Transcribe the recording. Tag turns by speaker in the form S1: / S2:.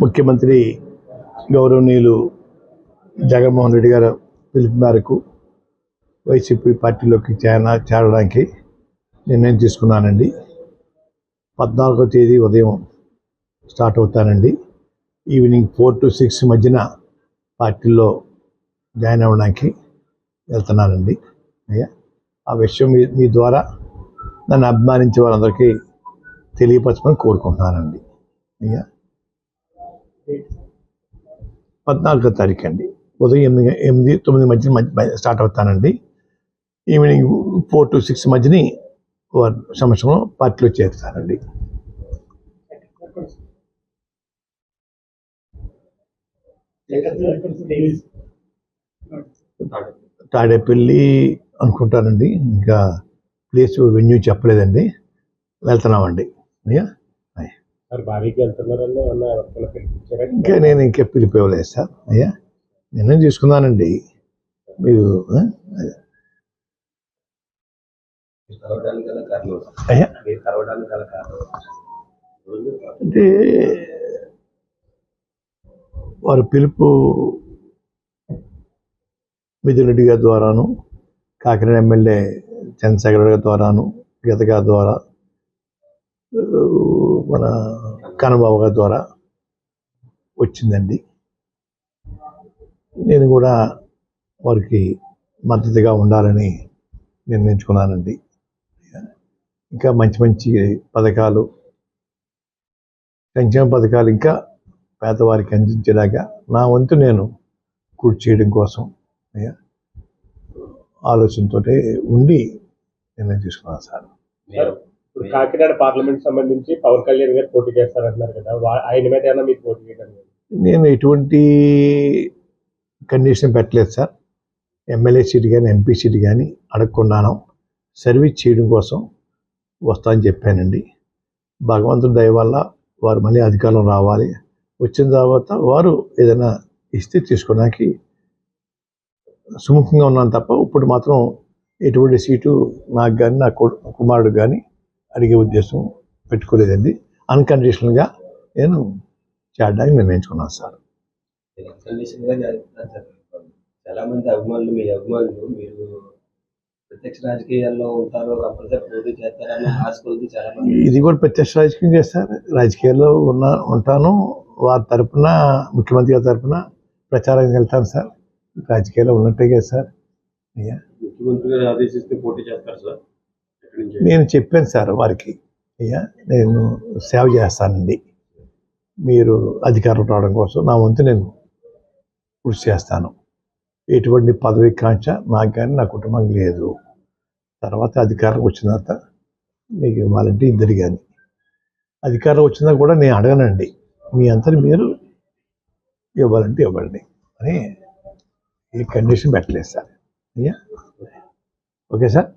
S1: ముఖ్యమంత్రి గౌరవనీయులు జగన్మోహన్ రెడ్డి గారు పిలుపు మేరకు వైసీపీ పార్టీలోకి చేరడానికి నిర్ణయం తీసుకున్నానండి. 14వ తేదీ ఉదయం స్టార్ట్ అవుతానండి. ఈవినింగ్ 4 to 6 మధ్యన పార్టీలో జాయిన్ అవ్వడానికి వెళ్తున్నానండి. అయ్యా, ఆ విషయం మీ ద్వారా నన్ను అభిమానించే వాళ్ళందరికీ తెలియపరచమని కోరుకుంటున్నానండి. అయ్యా, 14వ తారీఖు అండి, ఉదయం 8-9 మధ్య స్టార్ట్ అవుతానండి. ఈవినింగ్ 4 to 6 మధ్యని సంవత్సరంలో పార్టీలో చేరుతానండి. తాడేపల్లి అనుకుంటానండి, ఇంకా ప్లేస్ వెన్యూ చెప్పలేదండి. వెళ్తున్నామండి. అయ్యా, ఇంకా నేను ఇంకా పిలిపివ్వలేదు సార్. అయ్యా, నిర్ణయం తీసుకున్నానండి. మీరు అంటే వారి పిలుపు మిథున్ రెడ్డి గారి ద్వారాను, కాకినాడ ఎమ్మెల్యే చంద్రశేఖర్ గారి ద్వారాను, గీత గారి ద్వారా, మన కన్నబాబు గారి ద్వారా వచ్చిందండి. నేను కూడా వారికి మద్దతుగా ఉండాలని నిర్ణయించుకున్నానండి. ఇంకా మంచి మంచి పథకాలు, సంక్షేమ పథకాలు ఇంకా పేదవారికి అందించేలాగా నా వంతు నేను కృషి చేయడం కోసం ఆలోచనతో ఉండి నిర్ణయం తీసుకున్నాను సార్.
S2: ఇప్పుడు కాకినాడ పార్లమెంట్ సంబంధించి పవన్ కళ్యాణ్ గారు పోటీ చేస్తారంటున్నారు కదా, ఆయన మీద ఏమైనా మీకు పోటీ చేయడం?
S1: నేను ఎటువంటి కండిషన్ పెట్టలేదు సార్. ఎమ్మెల్యే సీట్ కానీ ఎంపీ సీట్ కానీ అడగకున్నాను. సర్వీస్ చేయడం కోసం వస్తానని చెప్పానండి. భగవంతుడి దయ వల్ల వారు మళ్ళీ అధికారం రావాలి. వచ్చిన తర్వాత వారు ఏదైనా ఇస్తే తీసుకోవడానికి సుముఖంగా ఉన్నాను తప్ప ఇప్పుడు మాత్రం ఎటువంటి సీటు నాకు కానీ నా కుమారుడు కానీ అడిగే ఉద్దేశం పెట్టుకోలేదండి. అన్కండిషనల్గా నేను చేయడానికి నిర్ణయించుకున్నాను సార్.
S3: చాలా మంది అభిమానులు, మీ అభిమానులు మీరు ప్రత్యక్ష రాజకీయాల్లో ఉంటారు, కంపల్సరీ పోటీ చేస్తారని ఆశ కొద్ది చాలా మంది.
S1: ఇది కూడా ప్రత్యక్ష రాజకీయం చేస్తారు. రాజకీయాల్లో ఉంటాను. వారి తరఫున, ముఖ్యమంత్రి గారి తరఫున ప్రచారానికి వెళ్తాను సార్. రాజకీయాల్లో ఉన్నట్టే కదా సార్. అయ్యా,
S2: ముఖ్యమంత్రి గారు ఆదేశిస్తే పోటీ చేస్తారు సార్.
S1: నేను చెప్పాను సార్ వారికి, అయ్యా నేను సేవ చేస్తానండి, మీరు అధికారం రావడం కోసం నా వంతు నేను కృషి చేస్తాను. ఎటువంటి పదవి కాంక్ష నాకు కానీ నా కుటుంబం లేదు. తర్వాత అధికారం వచ్చిన తర్వాత మీకు ఇవ్వాలంటే ఇద్దరు కానీ, అధికారం వచ్చినా కూడా నేను అడగనండి, మీ అంతని మీరు ఇవ్వాలంటే ఇవ్వండి అని ఏ కండిషన్ పెట్టలేదు సార్. అయ్యా, ఓకే సార్.